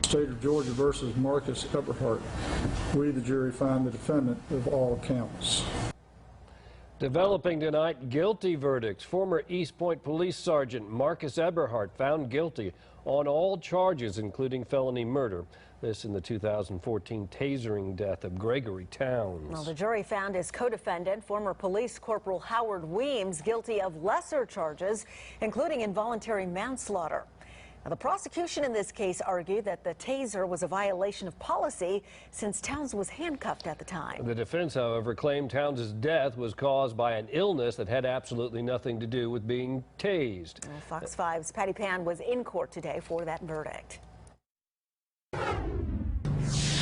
State of Georgia versus Marcus Eberhardt. We, the jury, find the defendant of all counts. Developing tonight, guilty verdicts. Former East Point Police Sergeant Marcus Eberhardt found guilty on all charges, including felony murder. This in the 2014 tasering death of Gregory Towns. Well, the jury found his co-defendant, former Police Corporal Howard Weems, guilty of lesser charges, including involuntary manslaughter. Now, the prosecution in this case argued that the taser was a violation of policy since Towns was handcuffed at the time. The defense, however, claimed Towns' death was caused by an illness that had absolutely nothing to do with being tased. Well, Fox 5's Patty Pan was in court today for that verdict.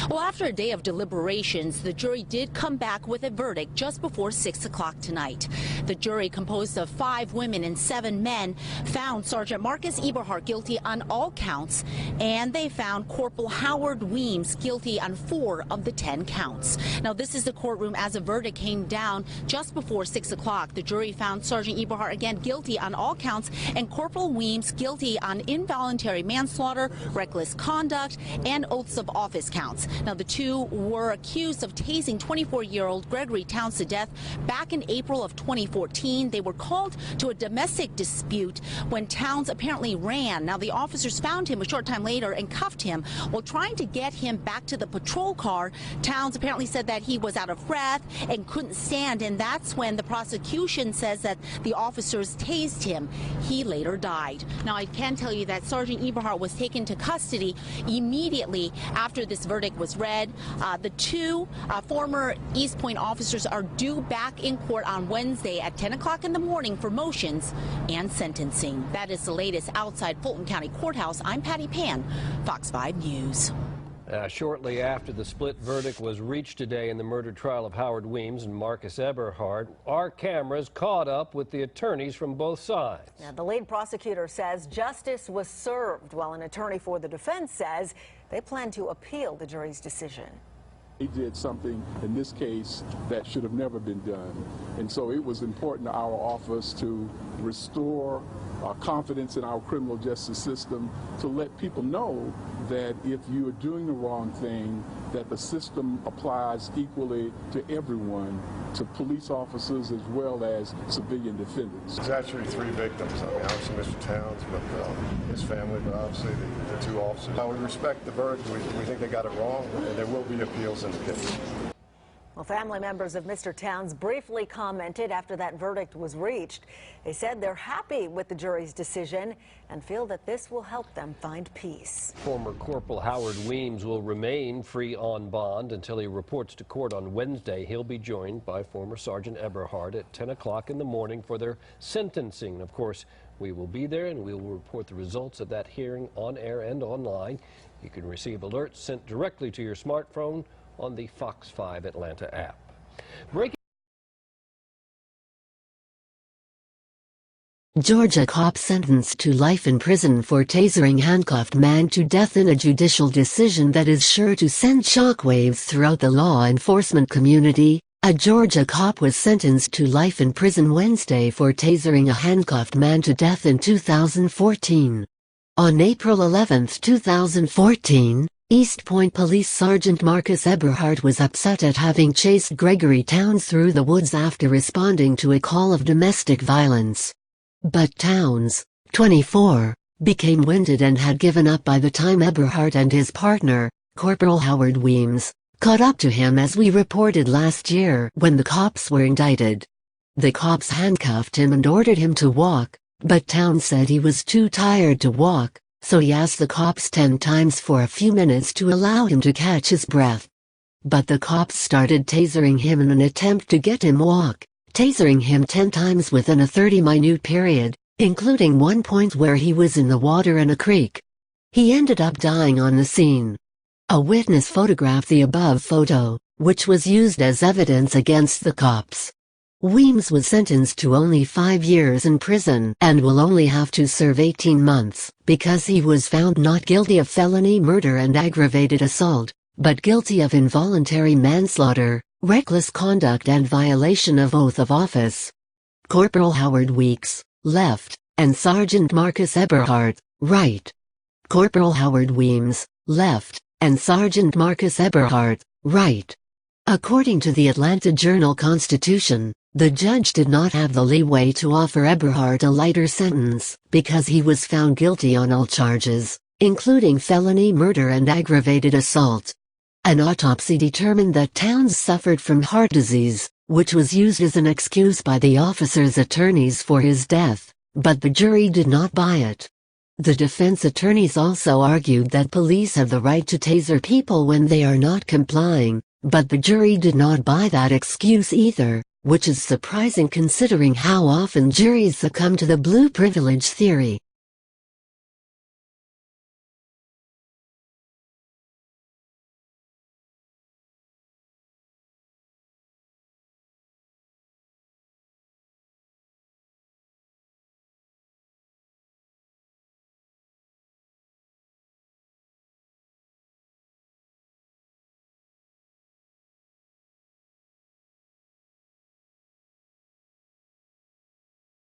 Well, after a day of deliberations, the jury did come back with a verdict just before 6 o'clock tonight. The jury, composed of 5 women and 7 men, found Sergeant Marcus Eberhardt guilty on all counts, and they found Corporal Howard Weems guilty on 4 of the 10 counts. Now, this is the courtroom as a verdict came down just before 6 o'clock. The jury found Sergeant Eberhardt again guilty on all counts and Corporal Weems guilty on involuntary manslaughter, reckless conduct, and oaths of office counts. Now, the two were accused of tasing 24-year-old Gregory Towns to death back in April of 2014. They were called to a domestic dispute when Towns apparently ran. Now, the officers found him a short time later and cuffed him while trying to get him back to the patrol car. Towns apparently said that he was out of breath and couldn't stand, and that's when the prosecution says that the officers tased him. He later died. Now, I can tell you that Sergeant Eberhardt was taken to custody immediately after this verdict was read. The 2 former East Point officers are due back in court on Wednesday at 10 o'clock in the morning for motions and sentencing. That is the latest outside Fulton County Courthouse. I'm Patty Pan, Fox 5 News. Shortly after the split verdict was reached today in the murder trial of Howard Weems and Marcus Eberhardt, our cameras caught up with the attorneys from both sides. Now, the lead prosecutor says justice was served, while an attorney for the defense says they plan to appeal the jury's decision. He did something in this case that should have never been done, and so it was important to our office to restore confidence in our criminal justice system, to let people know that if you are doing the wrong thing, that the system applies equally to everyone, to police officers as well as civilian defendants. There's actually 3 victims. I mean, obviously Mr. Towns, but his family, but obviously the 2 officers. We respect the verdict. We think they got it wrong, and there will be appeals in the case. Well, family members of Mr. Towns briefly commented after that verdict was reached. They said they're happy with the jury's decision and feel that this will help them find peace. Former Corporal Howard Weems will remain free on bond until he reports to court on Wednesday. He'll be joined by former Sergeant Eberhardt at 10 o'clock in the morning for their sentencing. Of course, we will be there and we will report the results of that hearing on air and online. You can receive alerts sent directly to your smartphone on the Fox 5 Atlanta app. Georgia cop sentenced to life in prison for tasering handcuffed man to death in a judicial decision that is sure to send shockwaves throughout the law enforcement community. A Georgia cop was sentenced to life in prison Wednesday for tasering a handcuffed man to death in 2014. On April 11, 2014, East Point Police Sergeant Marcus Eberhardt was upset at having chased Gregory Towns through the woods after responding to a call of domestic violence. But Towns, 24, became winded and had given up by the time Eberhardt and his partner, Corporal Howard Weems, caught up to him, as we reported last year when the cops were indicted. The cops handcuffed him and ordered him to walk, but Towns said he was too tired to walk, so he asked the cops 10 times for a few minutes to allow him to catch his breath. But the cops started tasering him in an attempt to get him walk, tasering him 10 times within a 30-minute period, including one point where he was in the water in a creek. He ended up dying on the scene. A witness photographed the above photo, which was used as evidence against the cops. Weems was sentenced to only 5 years in prison and will only have to serve 18 months because he was found not guilty of felony murder and aggravated assault, but guilty of involuntary manslaughter, reckless conduct and violation of oath of office. Corporal Howard Weeks, left, and Sergeant Marcus Eberhardt, right. Corporal Howard Weems, left, and Sergeant Marcus Eberhardt, right. According to the Atlanta Journal-Constitution, the judge did not have the leeway to offer Eberhardt a lighter sentence because he was found guilty on all charges, including felony murder and aggravated assault. An autopsy determined that Towns suffered from heart disease, which was used as an excuse by the officer's attorneys for his death, but the jury did not buy it. The defense attorneys also argued that police have the right to taser people when they are not complying, but the jury did not buy that excuse either, which is surprising considering how often juries succumb to the blue privilege theory.